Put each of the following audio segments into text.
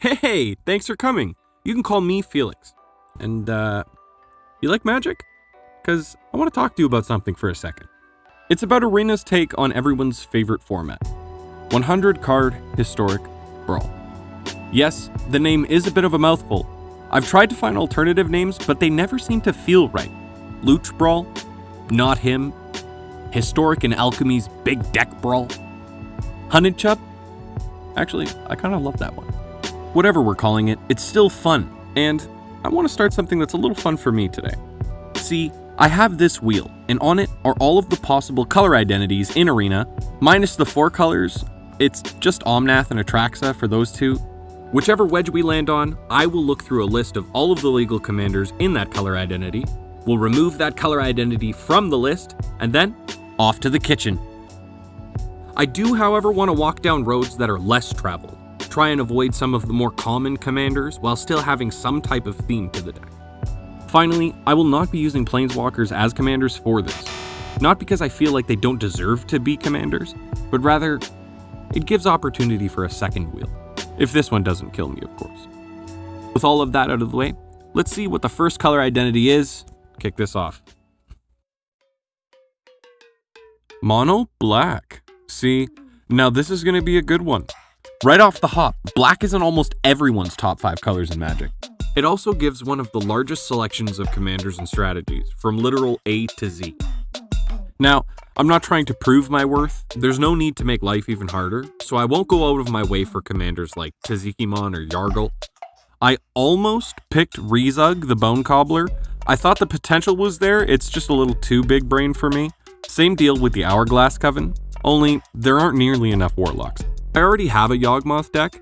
Hey, thanks for coming. You can call me Felix. And, you like magic? Because I want to talk to you about something for a second. It's about Arena's take on everyone's favorite format. 100 card historic Brawl. Yes, the name is a bit of a mouthful. I've tried to find alternative names, but they never seem to feel right. Looch Brawl? Not him. Historic and Alchemy's Big Deck Brawl? Hunted Chub? Actually, I kind of love that one. Whatever we're calling it, it's still fun, and I want to start something that's a little fun for me today. See, I have this wheel, and on it are all of the possible color identities in Arena, minus the 4 colors. It's just Omnath and Atraxa for those 2. Whichever wedge we land on, I will look through a list of all of the legal commanders in that color identity, we'll remove that color identity from the list, and then off to the kitchen. I do, however, want to walk down roads that are less traveled, try and avoid some of the more common commanders while still having some type of theme to the deck. Finally, I will not be using Planeswalkers as commanders for this. Not because I feel like they don't deserve to be commanders, but rather, it gives opportunity for a second wheel. If this one doesn't kill me, of course. With all of that out of the way, let's see what the first color identity is. Kick this off. Mono Black. See, now this is going to be a good one. Right off the hop, black is in almost everyone's top 5 colors in Magic. It also gives one of the largest selections of commanders and strategies, from literal A to Z. Now, I'm not trying to prove my worth, there's no need to make life even harder, so I won't go out of my way for commanders like Tazikimon or Yargle. I almost picked Rizug, the Bone Cobbler. I thought the potential was there, it's just a little too big brain for me. Same deal with the Hourglass Coven, only there aren't nearly enough Warlocks. I already have a Yawgmoth deck.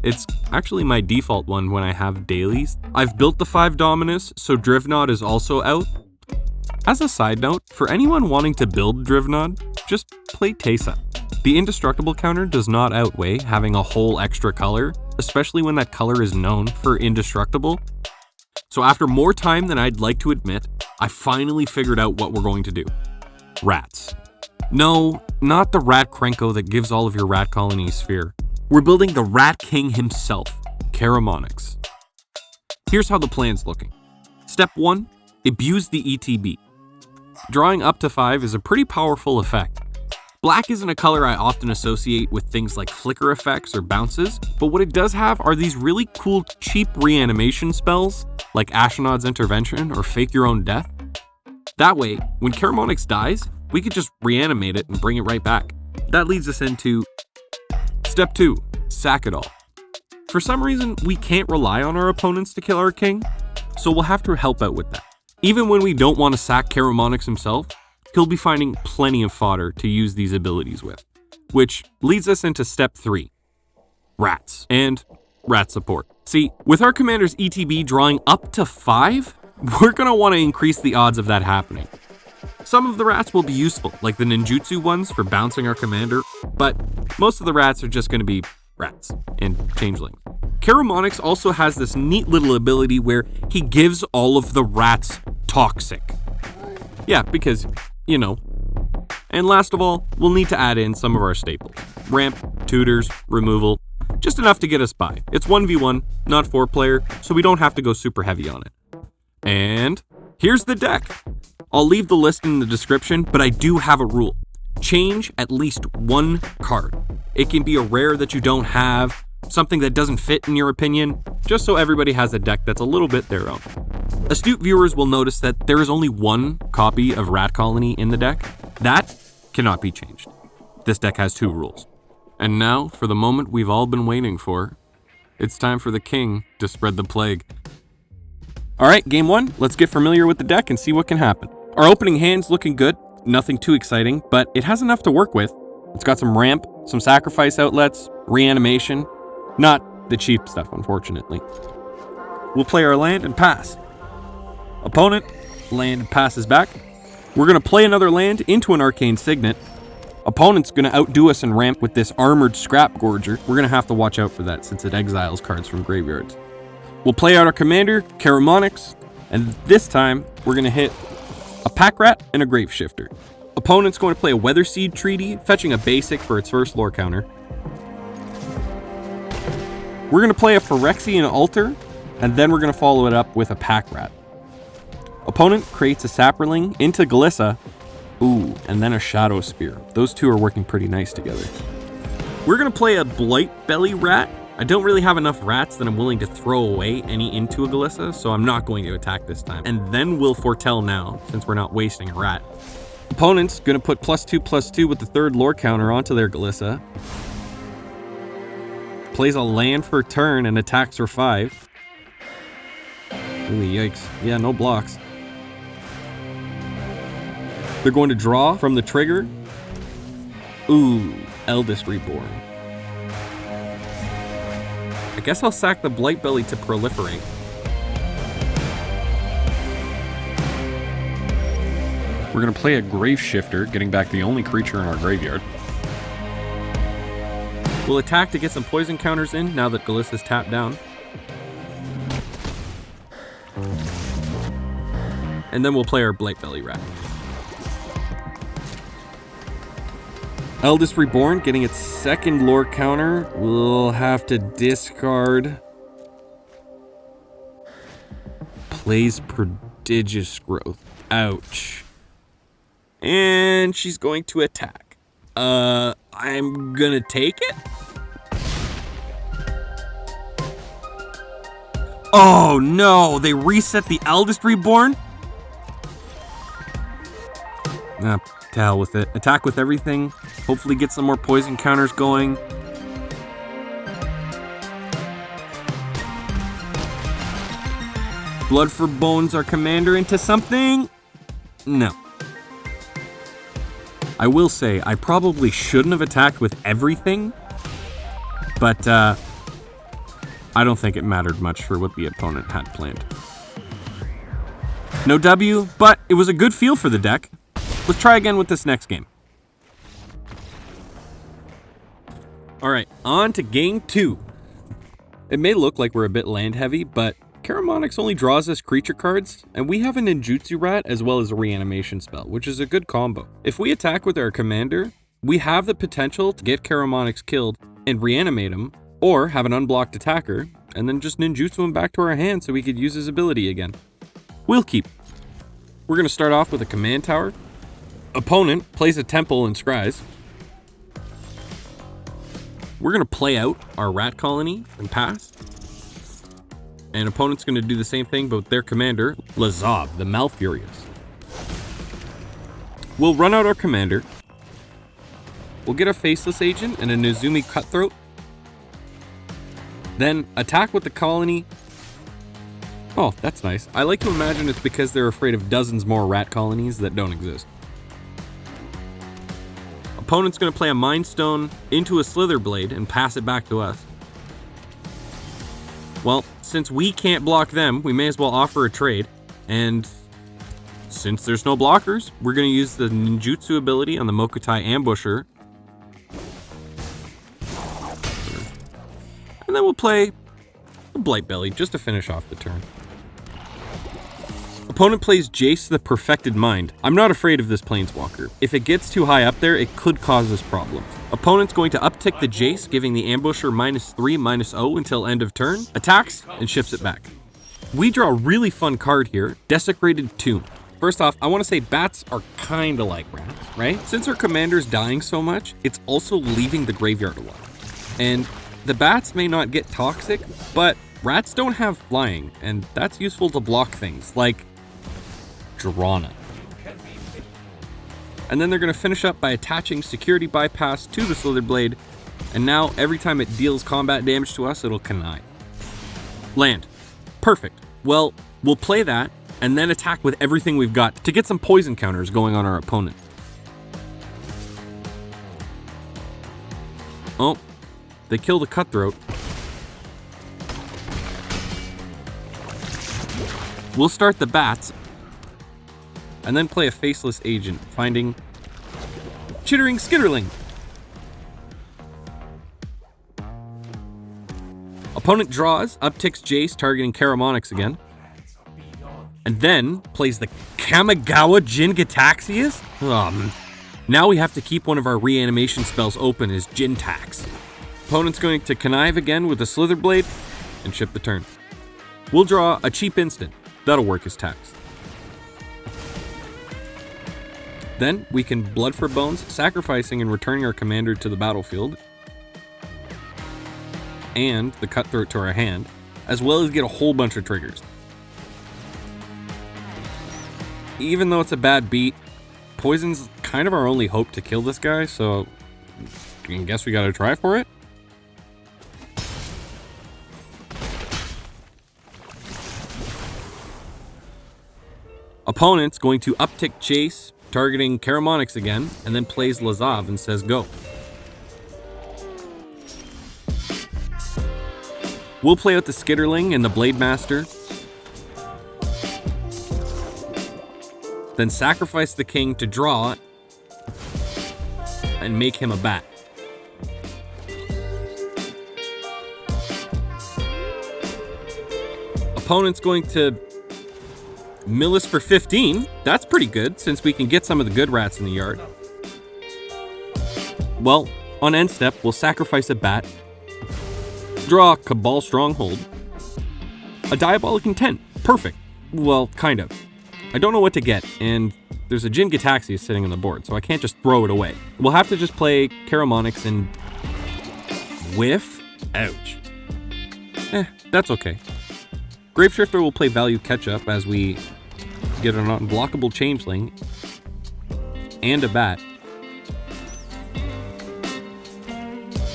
It's actually my default one when I have dailies. I've built the 5 Dominus, so Drivnod is also out. As a side note, for anyone wanting to build Drivnod, just play Teysa. The indestructible counter does not outweigh having a whole extra color, especially when that color is known for indestructible. So after more time than I'd like to admit, I finally figured out what we're going to do. Rats. No, not the Rat Krenko that gives all of your rat colonies fear. We're building the Rat King himself, Caramonix. Here's how the plan's looking. Step 1, abuse the ETB. Drawing up to 5 is a pretty powerful effect. Black isn't a color I often associate with things like flicker effects or bounces, but what it does have are these really cool cheap reanimation spells, like Ashnod's Intervention or Fake Your Own Death. That way, when Caramonix dies, we could just reanimate it and bring it right back. That leads us into Step 2, sack it all. For some reason, we can't rely on our opponents to kill our king, so we'll have to help out with that. Even when we don't want to sack Caramonix himself, he'll be finding plenty of fodder to use these abilities with. Which leads us into Step 3, rats and rat support. See, with our commander's ETB drawing up to 5, we're going to want to increase the odds of that happening. Some of the rats will be useful, like the ninjutsu ones for bouncing our commander, but most of the rats are just going to be rats and changelings. Caramonix also has this neat little ability where he gives all of the rats toxic. Yeah, because, you know. And last of all, we'll need to add in some of our staples. Ramp, tutors, removal, just enough to get us by. It's 1v1, not 4-player, so we don't have to go super heavy on it. And here's the deck. I'll leave the list in the description, but I do have a rule. Change at least 1 card. It can be a rare that you don't have, something that doesn't fit in your opinion, just so everybody has a deck that's a little bit their own. Astute viewers will notice that there is only 1 copy of Rat Colony in the deck. That cannot be changed. This deck has 2 rules. And now, for the moment we've all been waiting for. It's time for the king to spread the plague. Alright, game 1, let's get familiar with the deck and see what can happen. Our opening hand's looking good, nothing too exciting, but it has enough to work with. It's got some ramp, some sacrifice outlets, reanimation. Not the cheap stuff, unfortunately. We'll play our land and pass. Opponent, land passes back. We're going to play another land into an Arcane Signet. Opponent's going to outdo us in ramp with this Armored Scrap Gorger. We're going to have to watch out for that since it exiles cards from graveyards. We'll play out our commander, Caramonix, and this time we're going to hit a Pack Rat and a Grave Shifter. Opponent's going to play a Weatherseed Treaty, fetching a basic for its first lore counter. We're We're going to play a Phyrexian Altar, and then we're going to follow it up with a Pack Rat. Opponent creates a Saproling into Glissa. Ooh, and then a Shadow Spear. Those two are working pretty nice together. We're going to play a Blight Belly Rat. I don't really have enough rats that I'm willing to throw away any into a Glissa, so I'm not going to attack this time. And then we'll foretell now, since we're not wasting a rat. Opponent's going to put +2/+2 with the third lore counter onto their Glissa. Plays a land for a turn and attacks for 5. Holy yikes. Yeah, no blocks. They're going to draw from the trigger. Ooh, Eldest Reborn. I guess I'll sack the Blight Belly to proliferate. We're going to play a Grave Shifter, getting back the only creature in our graveyard. We'll attack to get some poison counters in now that Glissa's tapped down. And then we'll play our Blight Belly Rat. Eldest Reborn getting its second lore counter. We'll have to discard. Plays Prodigious Growth. Ouch. And she's going to attack. I'm gonna take it. Oh no, they reset the Eldest Reborn? To hell with it. Attack with everything. Hopefully get some more poison counters going. Blood for Bones our commander into something? No. I will say, I probably shouldn't have attacked with everything, but I don't think it mattered much for what the opponent had planned. No W, but it was a good feel for the deck. Let's try again with this next game. Alright, on to game 2. It may look like we're a bit land heavy, but Caramonyx only draws us creature cards, and we have a Ninjutsu Rat as well as a reanimation spell, which is a good combo. If we attack with our commander, we have the potential to get Caramonyx killed and reanimate him, or have an unblocked attacker, and then just Ninjutsu him back to our hand so we could use his ability again. We'll keep. We're going to start off with a command tower. Opponent plays a temple and scries. We're going to play out our rat colony and pass. And opponent's going to do the same thing, but with their commander, Lazav, the Malfurious. We'll run out our commander. We'll get a Faceless Agent and a Nezumi Cutthroat. Then attack with the colony. Oh, that's nice. I like to imagine it's because they're afraid of dozens more rat colonies that don't exist. Opponent's going to play a Mind Stone into a Slither Blade and pass it back to us. Well, since we can't block them, we may as well offer a trade. And since there's no blockers, we're going to use the Ninjutsu ability on the Mokutai Ambusher. And then we'll play a Blight Belly just to finish off the turn. Opponent plays Jace the Perfected Mind. I'm not afraid of this Planeswalker. If it gets too high up there, it could cause us problems. Opponent's going to uptick the Jace, giving the Ambusher -3/-0 until end of turn, attacks, and ships it back. We draw a really fun card here, Desecrated Tomb. First off, I want to say bats are kind of like rats, right? Since our commander's dying so much, it's also leaving the graveyard a lot. And the bats may not get toxic, but rats don't have flying, and that's useful to block things like Drana. And then they're going to finish up by attaching Security Bypass to the Slither Blade, and now every time it deals combat damage to us, it'll connive. Land. Perfect. Well, we'll play that, and then attack with everything we've got to get some poison counters going on our opponent. Oh, they killed a Cutthroat. We'll start the bats, and then play a Faceless Agent, finding Chittering Skitterling. Opponent draws, upticks Jace, targeting Caramonyx again. And then plays the Kamigawa Jin Gataxias? Now we have to keep one of our reanimation spells open as Jintax. Opponent's going to connive again with a Slither Blade and chip the turn. We'll draw a cheap instant. That'll work as tax. Then we can Blood for Bones, sacrificing and returning our commander to the battlefield, and the Cutthroat to our hand, as well as get a whole bunch of triggers. Even though it's a bad beat, poison's kind of our only hope to kill this guy, so I guess we gotta try for it. Opponent's going to uptick Chase, targeting Caramonyx again, and then plays Lazav and says go. We'll play out the Skitterling and the Blade Master, then sacrifice the king to draw and make him a bat. Opponent's going to mill us for 15. That's pretty good, since we can get some of the good rats in the yard. Well, on end step, we'll sacrifice a bat, draw a Cabal Stronghold, a Diabolic Intent. Perfect. Well, kind of. I don't know what to get, and there's a Jin Gitaxias sitting on the board, so I can't just throw it away. We'll have to just play Caramonyx and whiff. Ouch. That's okay. Graveshifter will play Value Catch-Up as we get an unblockable Changeling and a bat,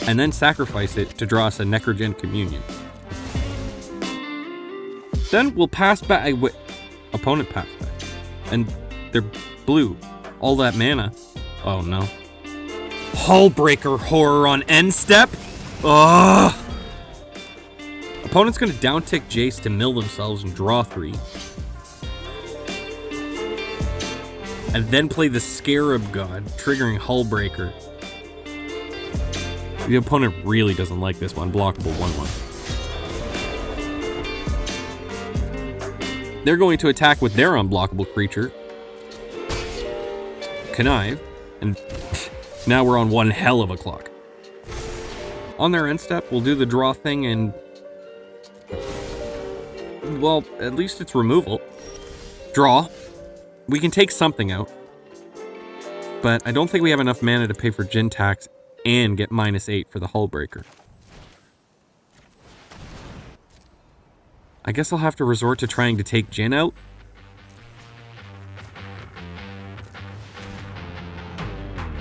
and then sacrifice it to draw us a Necrogen Communion. Then we'll pass back. Opponent pass back. And they're blue. All that mana. Oh no. Hullbreaker Horror on end step? Ugh! Opponent's gonna downtick Jace to mill themselves and draw 3. And then play the Scarab God, triggering Hullbreaker. The opponent really doesn't like this one. Blockable 1/1. They're going to attack with their unblockable creature, Connive, and now we're on one hell of a clock. On their end step, we'll do the draw thing and, well, at least it's removal. Draw. We can take something out, but I don't think we have enough mana to pay for Jin tax and get -8 for the Hullbreaker. I guess I'll have to resort to trying to take Jin out.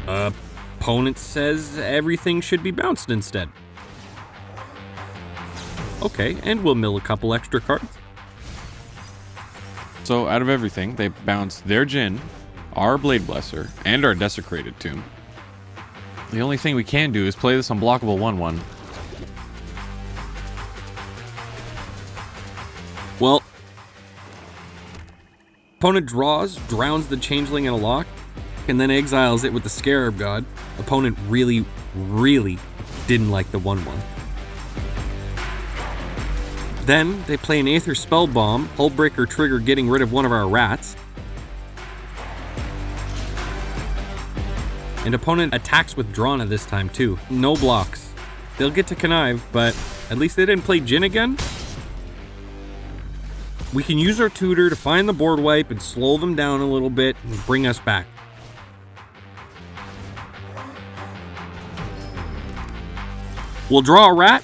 Opponent says everything should be bounced instead. Okay, and we'll mill a couple extra cards. So out of everything, they bounced their Jin, our Blade Blesser, and our Desecrated Tomb. The only thing we can do is play this unblockable 1/1. Well, opponent draws, drowns the Changeling in a lock, and then exiles it with the Scarab God. Opponent really, really didn't like the 1/1. Then they play an Aether Spell Bomb, Hullbreaker trigger getting rid of one of our rats. And opponent attacks with Drana this time too. No blocks. They'll get to connive, but at least they didn't play Jin again. We can use our tutor to find the board wipe and slow them down a little bit and bring us back. We'll draw a rat,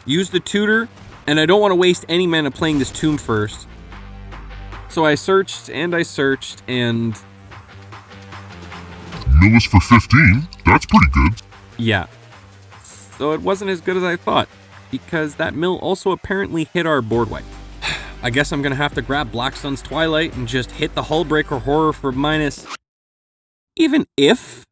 use the tutor, and I don't want to waste any mana playing this tomb first. So I searched and I searched and... Mill is for 15. That's pretty good. Yeah. So it wasn't as good as I thought, because that mill also apparently hit our board wipe. I guess I'm gonna have to grab Black Sun's Twilight and just hit the Hullbreaker Horror for minus... Even if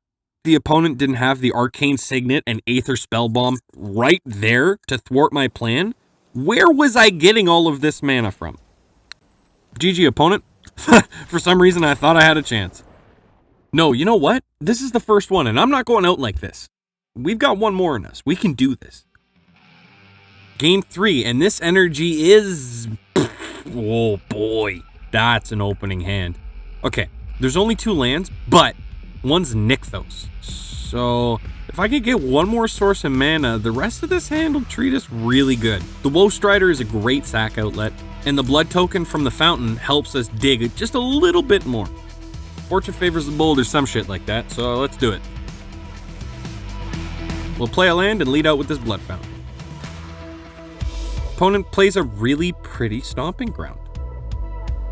the opponent didn't have the Arcane Signet and Aether Spellbomb right there to thwart my plan, where was I getting all of this mana from? GG opponent. For some reason I thought I had a chance. No, you know what? This is the first one and I'm not going out like this. We've got one more in us. We can do this. Game 3, and this energy is... Oh boy, that's an opening hand. Okay, there's only 2 lands, but one's Nykthos. So If I could get one more source of mana, the rest of this hand will treat us really good. The Woe Strider is a great sack outlet, and the blood token from the fountain helps us dig just a little bit more. Fortune favors the bold or some shit like that, so let's do it. We'll play a land and lead out with this blood fountain. Opponent plays a really pretty stomping ground.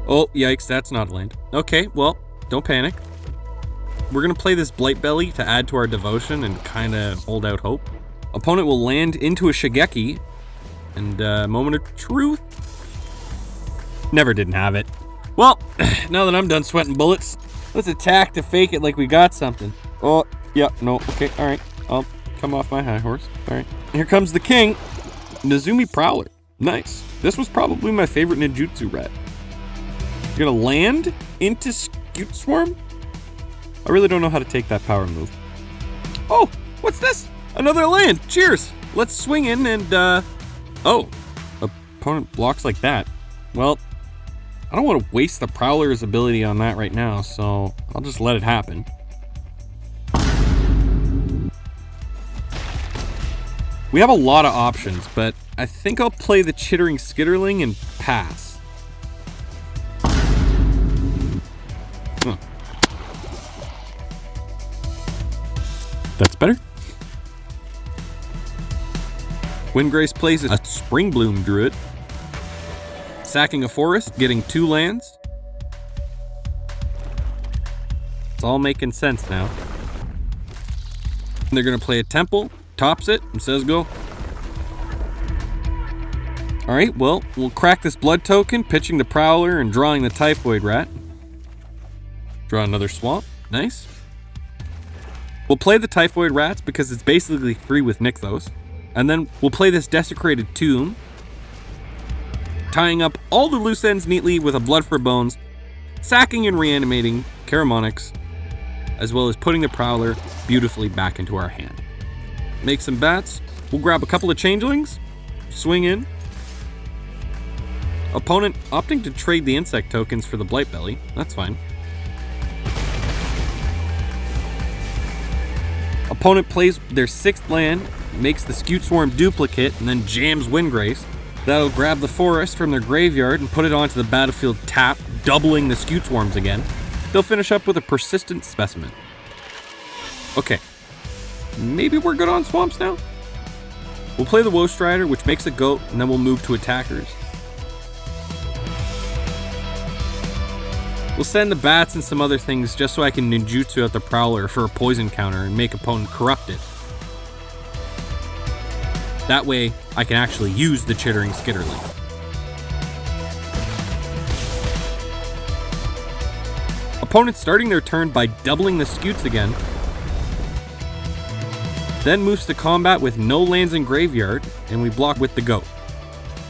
Oh, yikes, that's not a land. Okay, well, don't panic. We're going to play this Blight Belly to add to our devotion and kind of hold out hope. Opponent will land into a Shigeki, and moment of truth. Never didn't have it. Well, now that I'm done sweating bullets, let's attack to fake it like we got something. Oh, yeah, no, okay, alright. I'll come off my high horse. Alright. Here comes the king. Nezumi Prowler. Nice. This was probably my favorite ninjutsu rat. You're gonna land into Scute Swarm? I really don't know how to take that power move. Oh, what's this? Another land. Cheers. Let's swing in and, oh, opponent blocks like that. Well, I don't want to waste the Prowler's ability on that right now, so I'll just let it happen. We have a lot of options, but I think I'll play the Chittering Skitterling and pass. Huh. That's better. Windgrace plays a Spring Bloom Druid. Sacking a forest, getting 2 lands. It's all making sense now. And they're going to play a temple, tops it, and says go. Alright, well, we'll crack this blood token, pitching the Prowler and drawing the Typhoid Rat. Draw another swamp. Nice. We'll play the Typhoid Rats because it's basically free with Nykthos. And then we'll play this Desecrated Tomb, tying up all the loose ends neatly with a Blood for Bones, sacking and reanimating Caramonyx, as well as putting the Prowler beautifully back into our hand. Make some bats. We'll grab a couple of Changelings, swing in. Opponent opting to trade the insect tokens for the Blight Belly. That's fine. Opponent plays their 6th land, makes the Scute Swarm duplicate, and then jams Windgrace. That'll grab the forest from their graveyard and put it onto the battlefield tap, doubling the Scute Swarms again. They'll finish up with a Persistent Specimen. Okay, maybe we're good on swamps now? We'll play the Woe Strider, which makes a goat, and then we'll move to attackers. We'll send the bats and some other things just so I can ninjutsu out the Prowler for a poison counter and make opponent corrupted. That way, I can actually use the Chittering Skitterling. Opponent starting their turn by doubling the Scutes again. Then moves to combat with no lands in graveyard, and we block with the goat.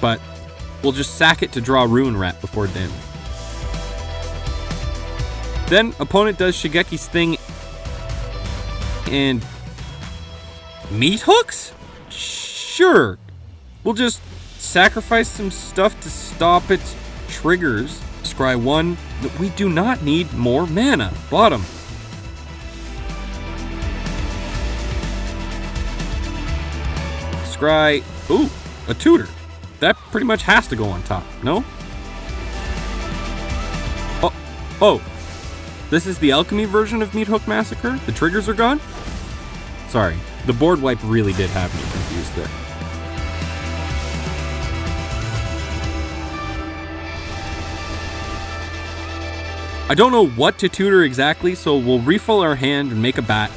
But we'll just sack it to draw Ruin Rat before damage. Then opponent does Shigeki's thing and meat hooks? Sure. We'll just sacrifice some stuff to stop its triggers. Scry 1. We do not need more mana. Bottom. Scry. Ooh, a tutor. That pretty much has to go on top, no? Oh. This is the alchemy version of Meat Hook Massacre? The triggers are gone? Sorry, the board wipe really did have me confused there. I don't know what to tutor exactly, so we'll refill our hand and make a bat.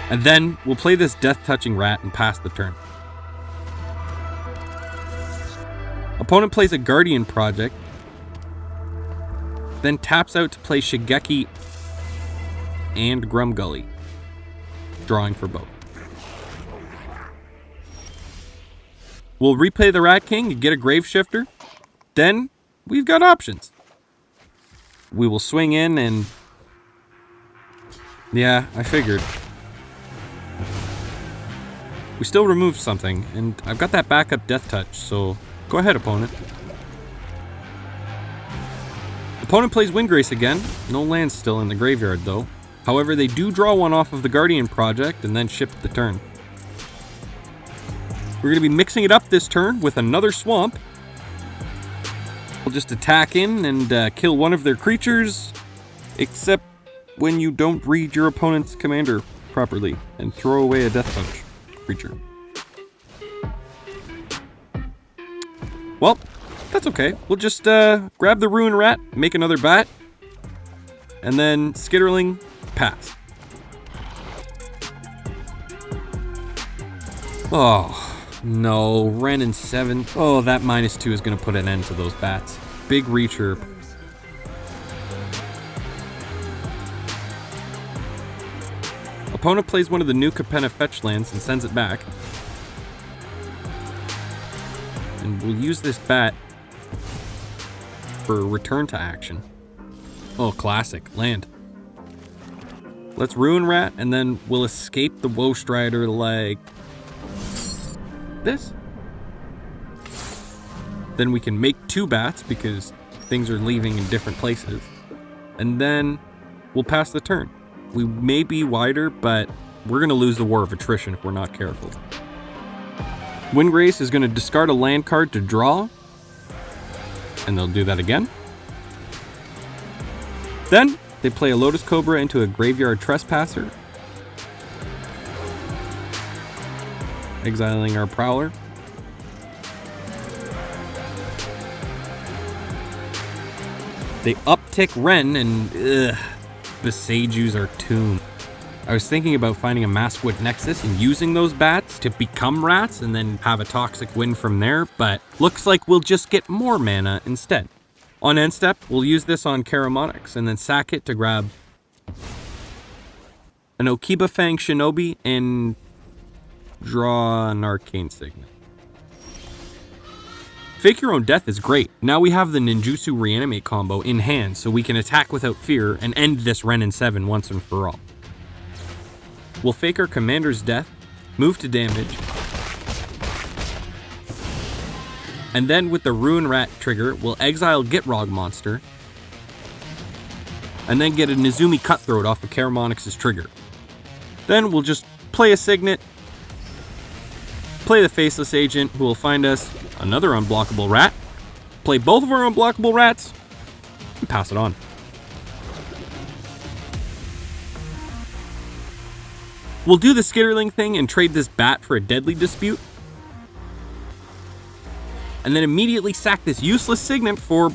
And then we'll play this death-touching rat and pass the turn. Opponent plays a Guardian Project, then taps out to play Shigeki and Grumgully, drawing for both. We'll replay the Rat King and get a Grave Shifter. Then we've got options. We will swing in and... yeah, I figured. We still removed something, and I've got that backup Death Touch, so go ahead, opponent. Opponent plays Windgrace again. No lands still in the graveyard, though. However, they do draw one off of the Guardian project and then ship the turn. We're going to be mixing it up this turn with another swamp. We'll just attack in and kill one of their creatures, except when you don't read your opponent's commander properly and throw away a Death Punch creature. Well, that's okay. We'll just grab the Ruin Rat, make another bat, and then Skitterling, pass. Oh, no. Ren and 7. Oh, that -2 is going to put an end to those bats. Big Reacher. Opponent plays one of the new Capenna fetch lands and sends it back. And we'll use this bat for return to action. Oh, classic. Land. Let's Ruin Rat, and then we'll escape the Woe Strider like this. Then we can make 2 bats because things are leaving in different places. And then we'll pass the turn. We may be wider, but we're going to lose the War of Attrition if we're not careful. Windgrace is going to discard a land card to draw. And they'll do that again. Then they play a Lotus Cobra into a Graveyard Trespasser, exiling our Prowler. They uptick Ren and Besages our Tomb. I was thinking about finding a Maskwood Nexus and using those bats to become rats and then have a toxic win from there, but looks like we'll just get more mana instead. On end step, we'll use this on Karamonix and then sack it to grab an Okiba Fang Shinobi and draw an Arcane Signet. Fake Your Own Death is great. Now we have the Ninjutsu Reanimate combo in hand, so we can attack without fear and end this Ren and 7 once and for all. We'll fake our commander's death, move to damage, and then with the Ruin Rat trigger, we'll exile Gitrog monster, and then get a Nezumi Cutthroat off of Karamonix's trigger. Then we'll just play a Signet, play the Faceless Agent, who will find us another unblockable rat, play both of our unblockable rats, and pass it on. We'll do the Skitterling thing and trade this bat for a Deadly Dispute. And then immediately sack this useless Signet for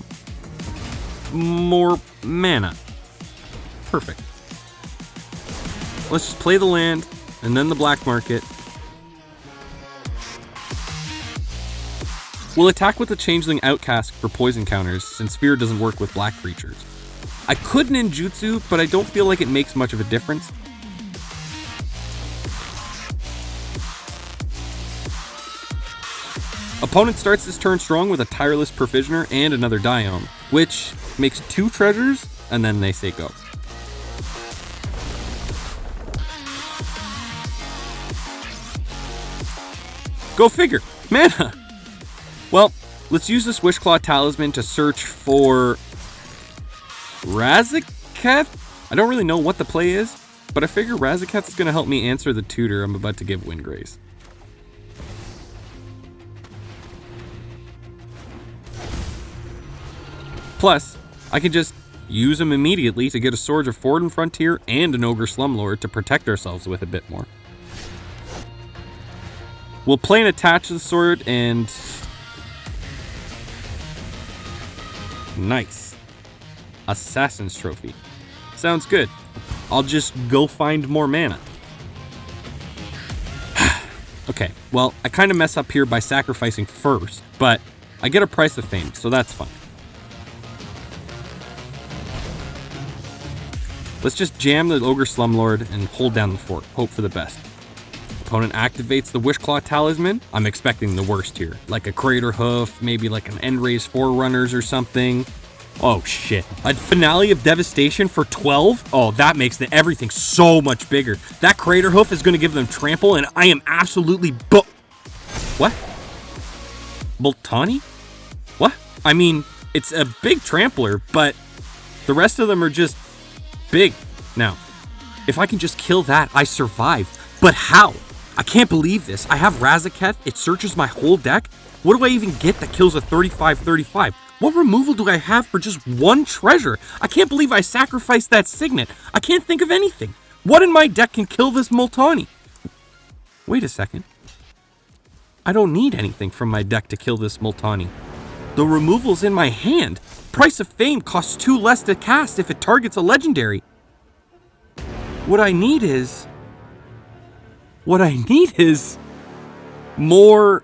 more mana. Perfect. Let's just play the land and then the black market. We'll attack with the Changeling Outcast for poison counters since Fear doesn't work with black creatures. I could ninjutsu, but I don't feel like it makes much of a difference. Opponent starts this turn strong with a Tireless Provisioner and another Diome, which makes 2 treasures, and then they say go. Go figure! Mana! Well, let's use this Wishclaw Talisman to search for Razaketh? I don't really know what the play is, but I figure Razaketh is going to help me answer the tutor I'm about to give Windgrace. Plus, I can just use them immediately to get a Swords of Forgotten Frontier and an Ogre Slumlord to protect ourselves with a bit more. We'll play an Attach the Sword and... Nice. Assassin's Trophy. Sounds good. I'll just go find more mana. Okay, well, I kind of mess up here by sacrificing first, but I get a Price of Fame, so that's fun. Let's just jam the Ogre Slumlord and hold down the fort. Hope for the best. Opponent activates the Wishclaw Talisman. I'm expecting the worst here. Like a Crater Hoof, maybe like an Endrace Forerunners or something. Oh shit. A Finale of Devastation for 12? Oh, that makes everything so much bigger. That Crater Hoof is going to give them trample, and I am absolutely What? Boltani? What? I mean, it's a big trampler, but the rest of them are just big now. If I can just kill that, I survive. But how? I can't believe this. I have Razaketh, it searches my whole deck. What do I even get that kills a 35-35? What removal do I have for just one treasure? I can't believe I sacrificed that Signet. I can't think of anything. What in my deck can kill this Multani? Wait a second. I don't need anything from my deck to kill this Multani. The removal's in my hand. Price of Fame costs 2 less to cast if it targets a legendary. What I need is more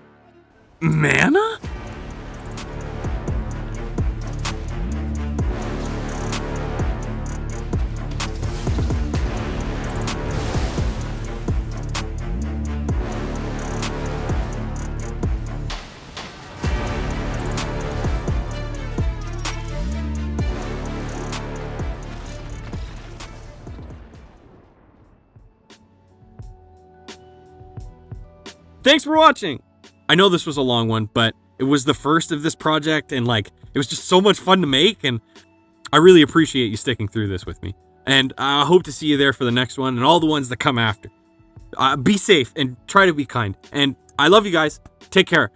mana? Thanks for watching! I know this was a long one, but it was the first of this project, and like, it was just so much fun to make, and I really appreciate you sticking through this with me. And I hope to see you there for the next one, and all the ones that come after. Be safe, and try to be kind. And I love you guys. Take care.